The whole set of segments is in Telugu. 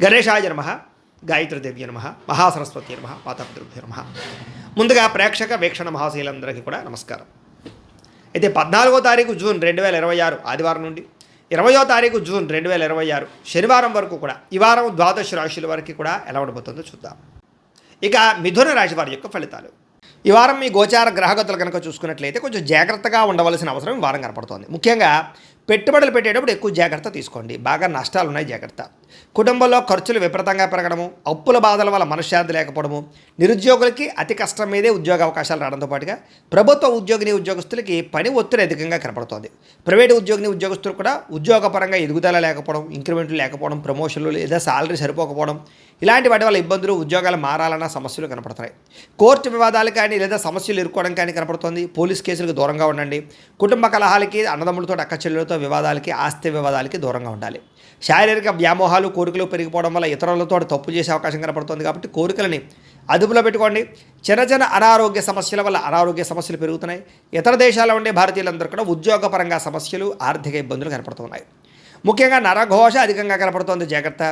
గణేశాయ నమః, గాయత్రీదేవ్య నమః, మహాసరస్వతి నమః, మాతాపితృభ్యో నమః. ముందుగా ప్రేక్షక వీక్షణ మహాశీలందరికీ కూడా నమస్కారం. అయితే 14వ తారీఖు జూన్ 2026 ఆదివారం నుండి 20వ తారీఖు జూన్ 2026 శనివారం వరకు కూడా ఈ వారం ద్వాదశ రాశుల వరకు కూడా ఎలా ఉండబోతుందో చూద్దాం. ఇక మిథున రాశి వారి యొక్క ఫలితాలు. ఈ వారం మీ గోచార గ్రహగతులు కనుక చూసుకున్నట్లయితే కొంచెం జాగ్రత్తగా ఉండవలసిన అవసరం ఈ వారం కనపడుతోంది. ముఖ్యంగా పెట్టుబడులు పెట్టేటప్పుడు ఎక్కువ జాగ్రత్త తీసుకోండి. బాగా నష్టాలు ఉన్నాయి, జాగ్రత్త. కుటుంబంలో ఖర్చులు విపరీతంగా పెరగడము, అప్పుల బాధల వల్ల మనశ్శాంతి లేకపోవడము, నిరుద్యోగులకి అతి కష్టం మీదే ఉద్యోగ అవకాశాలు రావడంతో పాటుగా ప్రభుత్వ ఉద్యోగస్తులకి పని ఒత్తిడి అధికంగా కనపడుతోంది. ప్రైవేటు ఉద్యోగస్తులు కూడా ఉద్యోగపరంగా ఎదుగుదల లేకపోవడం, ఇంక్రిమెంట్లు లేకపోవడం, ప్రమోషన్లు లేదా సాలరీ సరిపోకపోవడం, ఇలాంటి వాటి వల్ల ఇబ్బందులు, ఉద్యోగాలు మారాలన్న సమస్యలు కనపడుతున్నాయి. కోర్టు వివాదాలు కానీ లేదా సమస్యలు ఎదుర్కోవడం కానీ కనపడుతోంది. పోలీస్ కేసులకు దూరంగా ఉండండి. కుటుంబ కలహాలకి, అన్నదమ్ములతో అక్కచెల్లెలతో వివాదాలకి, ఆస్తి వివాదాలకి దూరంగా ఉండాలి. శారీరక వ్యామోహాలు, కోరికలు పెరిగిపోవడం వల్ల ఇతరులతో తప్పు చేసే అవకాశం కనపడుతుంది. కాబట్టి కోరికలని అదుపులో పెట్టుకోండి. చిన్న చిన్న అనారోగ్య సమస్యల వల్ల అనారోగ్య సమస్యలు పెరుగుతున్నాయి. ఇతర దేశాల్లో ఉండే భారతీయులందరూ కూడా ఉద్యోగపరంగా సమస్యలు, ఆర్థిక ఇబ్బందులు కనపడుతున్నాయి. ముఖ్యంగా నరఘోష అధికంగా కనపడుతోంది, జాగ్రత్త.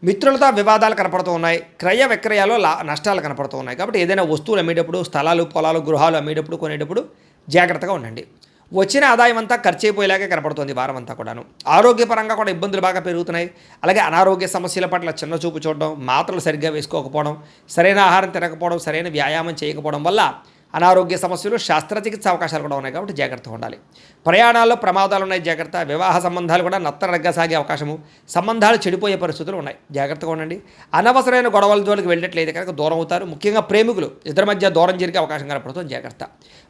మిత్రులతో వివాదాలు కనపడుతూ ఉన్నాయి. క్రయ విక్రయాలు నష్టాలు కనపడుతూ ఉన్నాయి. కాబట్టి ఏదైనా వస్తువులు అమ్మేటప్పుడు, స్థలాలు, పొలాలు, గృహాలు అమ్మేటప్పుడు, కొనేటప్పుడు జాగ్రత్తగా ఉండండి. వచ్చిన ఆదాయం అంతా ఖర్చు అయిపోయేలాగే కనపడుతుంది వారం అంతా కూడాను. ఆరోగ్యపరంగా కూడా ఇబ్బందులు బాగా పెరుగుతున్నాయి. అలాగే అనారోగ్య సమస్యల పట్ల చిన్న చూపు చూడడం, మాత్రలు సరిగ్గా వేసుకోకపోవడం, సరైన ఆహారం తినకపోవడం, సరైన వ్యాయామం చేయకపోవడం వల్ల అనారోగ్య సమస్యలు, శస్త్రచికిత్స అవకాశాలు కూడా ఉన్నాయి. కాబట్టి జాగ్రత్తగా ఉండాలి. ప్రయాణాల్లో ప్రమాదాలు ఉన్నాయి, జాగ్రత్త. వివాహ సంబంధాలు కూడా నత్తనడగ్గా సాగే అవకాశము, సంబంధాలు చెడిపోయే పరిస్థితులు ఉన్నాయి, జాగ్రత్తగా ఉండండి. అనవసరమైన గొడవల జోలికి వెళ్ళినట్లయితే కనుక దూరం అవుతారు. ముఖ్యంగా ప్రేమికులు ఇద్దరి మధ్య దూరం జరిగే అవకాశం కనపడుతుంది, జాగ్రత్త.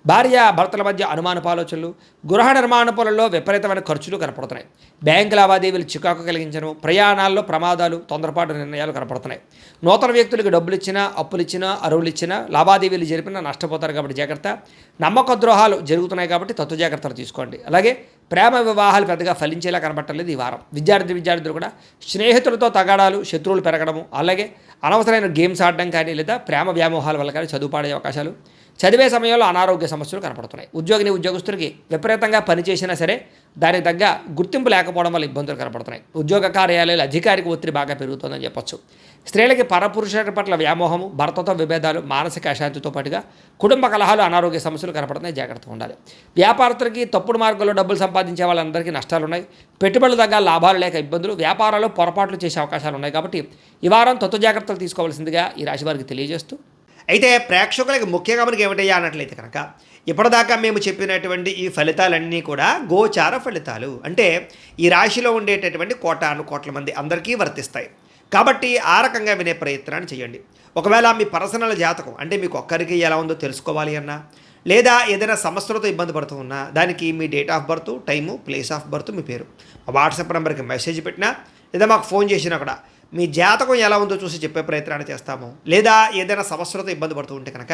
భార్య భర్తల మధ్య అనుమానపు ఆలోచనలు, గృహ నిర్మాణ పనుల్లో విపరీతమైన ఖర్చులు కనపడుతున్నాయి. బ్యాంకు లావాదేవీలు చికాకు కలిగించడం, ప్రయాణాల్లో ప్రమాదాలు, తొందరపాటు నిర్ణయాలు కనపడుతున్నాయి. నూతన వ్యక్తులకు డబ్బులు ఇచ్చినా, అప్పులు ఇచ్చినా, అరువులు ఇచ్చినా, లావాదేవీలు జరిపినా నష్టపోతారు. కాబట్టి జాగ్రత్త. నమ్మక ద్రోహాలు జరుగుతున్నాయి కాబట్టి తత్వ జాగ్రత్తలు తీసుకోండి. అలాగే ప్రేమ వివాహాలు పెద్దగా ఫలించేలా కనబట్టలేదు ఈ వారం. విద్యార్థులు కూడా స్నేహితులతో తగాడాలు, శత్రువులు పెరగడము, అలాగే అనవసరమైన గేమ్స్ ఆడడం కానీ లేదా ప్రేమ వ్యామోహాల వల్ల కానీ చదువు పాడే అవకాశాలు, చదివే సమయంలో అనారోగ్య సమస్యలు కనపడుతున్నాయి. ఉద్యోగస్తులకి విపరీతంగా పనిచేసినా సరే దానికి తగ్గ గుర్తింపు లేకపోవడం వల్ల ఇబ్బందులు కనపడుతున్నాయి. ఉద్యోగ కార్యాలయాలు అధికారిక ఒత్తిడి బాగా పెరుగుతుందని చెప్పొచ్చు. స్త్రీలకి పరపురుషుల పట్ల వ్యామోహము, భర్తతో విభేదాలు, మానసిక అశాంతితో పాటుగా కుటుంబ కలహాలు, అనారోగ్య సమస్యలు కనపడుతున్నాయి, జాగ్రత్తగా ఉండాలి. వ్యాపారస్తులకి తప్పుడు మార్గంలో డబ్బులు సంపాదించే వాళ్ళందరికీ నష్టాలు ఉన్నాయి. పెట్టుబడులు తగ్గ లాభాలు లేక ఇబ్బందులు, వ్యాపారాల్లో పొరపాట్లు చేసే అవకాశాలు ఉన్నాయి. కాబట్టి ఈ వారం తత్వ జాగ్రత్తలు తీసుకోవాల్సిందిగా ఈ రాశి వారికి తెలియజేస్తూ, అయితే ప్రేక్షకులకి ముఖ్యంగా మనకి ఏమిటయ్యా అన్నట్లయితే కనుక ఇప్పటిదాకా మేము చెప్పినటువంటి ఈ ఫలితాలన్నీ కూడా గోచార ఫలితాలు. అంటే ఈ రాశిలో ఉండేటటువంటి కోట్ల మంది అందరికీ వర్తిస్తాయి. కాబట్టి ఆ రకంగా వినే ప్రయత్నాన్ని చేయండి. ఒకవేళ మీ పర్సనల్ జాతకం అంటే మీకు ఒక్కరికి ఎలా ఉందో తెలుసుకోవాలి అన్నా, లేదా ఏదైనా సమస్యలతో ఇబ్బంది పడుతూ ఉన్నా, దానికి మీ date of birth, time, place of birth, మీ పేరు మా వాట్సాప్ నెంబర్కి మెసేజ్ పెట్టినా లేదా మాకు ఫోన్ చేసినా కూడా మీ జాతకం ఎలా ఉందో చూసి చెప్పే ప్రయత్నాన్ని చేస్తాము. లేదా ఏదైనా సమస్యలతో ఇబ్బంది పడుతూ ఉంటే కనుక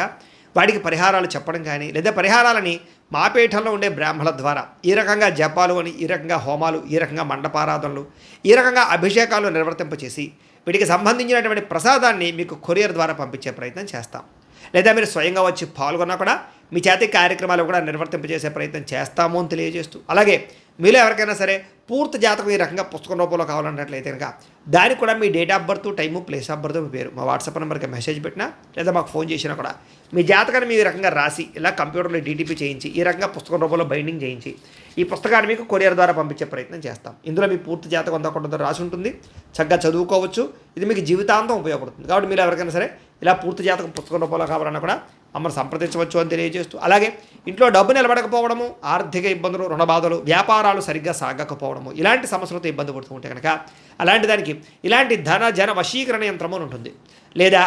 వాటికి పరిహారాలు చెప్పడం కానీ, లేదా పరిహారాలని మా పీఠంలో ఉండే బ్రాహ్మణుల ద్వారా ఈ రకంగా జపాలు అని, ఈ రకంగా హోమాలు, ఈ రకంగా మండపారాధనలు, ఈ రకంగా అభిషేకాలు నిర్వర్తింపచేసి వీటికి సంబంధించినటువంటి ప్రసాదాన్ని మీకు కొరియర్ ద్వారా పంపించే ప్రయత్నం చేస్తాం. లేదా మీరు స్వయంగా వచ్చి పాల్గొన్నా కూడా మీ చేతి కార్యక్రమాలు కూడా నిర్వర్తింపజేసే ప్రయత్నం చేస్తాము అని తెలియజేస్తూ, అలాగే మీలో ఎవరికైనా సరే పూర్తి జాతకం ఈ రకంగా పుస్తకం రూపంలో కావాలన్నట్లయితే కనుక దానికి కూడా మీ date of birth, time, place of birth, మీ పేరు మా వాట్సాప్ నెంబర్కి మెసేజ్ పెట్టినా లేదా మాకు ఫోన్ చేసినా కూడా మీ జాతకాన్ని మీ రకంగా రాసి ఇలా కంప్యూటర్లో డీటీపీ చేయించి ఈ రకంగా పుస్తకం రూపంలో బైండింగ్ చేయించి ఈ పుస్తకాన్ని మీకు కొరియర్ ద్వారా పంపించే ప్రయత్నం చేస్తాం. ఇందులో మీ పూర్తి జాతకం అంతా కొంత రాసి ఉంటుంది, చక్కగా చదువుకోవచ్చు. ఇది మీకు జీవితాంతం ఉపయోగపడుతుంది. కాబట్టి మీరు ఎవరికైనా సరే ఇలా పూర్తి జాతకం పుస్తకం రూపంలో కావాలన్నా కూడా మమ్మల్ని సంప్రదించవచ్చు అని తెలియజేస్తూ, అలాగే ఇంట్లో డబ్బు నిలబడకపోవడము, ఆర్థిక ఇబ్బందులు, రుణ బాధలు, వ్యాపారాలు సరిగ్గా సాగకపోవడము, ఇలాంటి సమస్యలతో ఇబ్బంది పడుతూ ఉంటే కనుక అలాంటి దానికి ఇలాంటి జన వశీకరణ యంత్రము ఉంటుంది. లేదా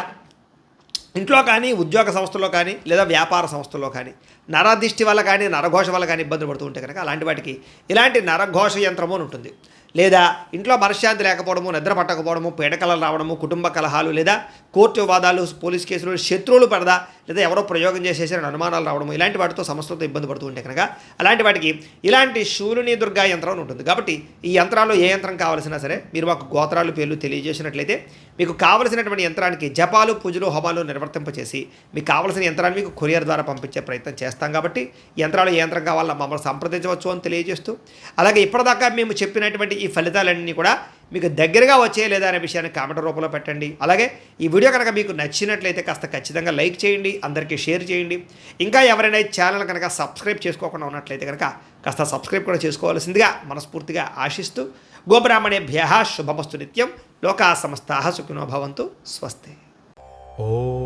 ఇంట్లో కానీ, ఉద్యోగ సంస్థల్లో కానీ, లేదా వ్యాపార సంస్థల్లో కానీ నరదిష్టి వల్ల కానీ, నరఘోష వల్ల కానీ ఇబ్బందులు పడుతూ ఉంటే కనుక అలాంటి వాటికి ఇలాంటి నరఘోష యంత్రము అని ఉంటుంది. లేదా ఇంట్లో మనశ్శాంతి లేకపోవడము, నిద్ర పట్టకపోవడము, పీడకలలు రావడము, కుటుంబ కలహాలు, లేదా కోర్టు వివాదాలు, పోలీస్ కేసులు, శత్రువులు పడదా, లేదా ఎవరో ప్రయోగం చేసేసిన అనుమానాలు రావడము, ఇలాంటి వాటితో సమస్యలతో ఇబ్బంది పడుతూ ఉంటే కనుక అలాంటి వాటికి ఇలాంటి శూలిని దుర్గా యంత్రం అని ఉంటుంది. కాబట్టి ఈ యంత్రాల్లో ఏ యంత్రం కావాల్సినా సరే మీరు మాకు గోత్రాలు, పేర్లు తెలియజేసినట్లయితే మీకు కావలసినటువంటి యంత్రానికి జపాలు, పూజలు, హోమాలు నిర్వర్తింపచేసి మీకు కావలసిన యంత్రాన్ని మీకు కొరియర్ ద్వారా పంపించే ప్రయత్నం చేస్తాం. కాబట్టి యంత్రాలు ఏ యంత్రం కావాలో మమ్మల్ని సంప్రదించవచ్చు అని తెలియజేస్తూ, అలాగే ఇప్పటిదాకా మేము చెప్పినటువంటి ఈ ఫలితాలన్నీ కూడా మీకు దగ్గరగా వచ్చే లేదా అనే విషయాన్ని కామెంట్ రూపంలో పెట్టండి. అలాగే ఈ వీడియో కనుక మీకు నచ్చినట్లయితే కాస్త ఖచ్చితంగా లైక్ చేయండి, అందరికీ షేర్ చేయండి. ఇంకా ఎవరైనా ఛానల్ కనుక సబ్స్క్రైబ్ చేసుకోకుండా ఉన్నట్లయితే కనుక కాస్త సబ్స్క్రైబ్ కూడా చేసుకోవాల్సిందిగా మనస్ఫూర్తిగా ఆశిస్తూ గోబ్రాహ్మణేభ్యః శుభమస్తు నిత్యం. లోకా సమస్తాః సుఖినో భవంతు. స్వస్తి. ఓం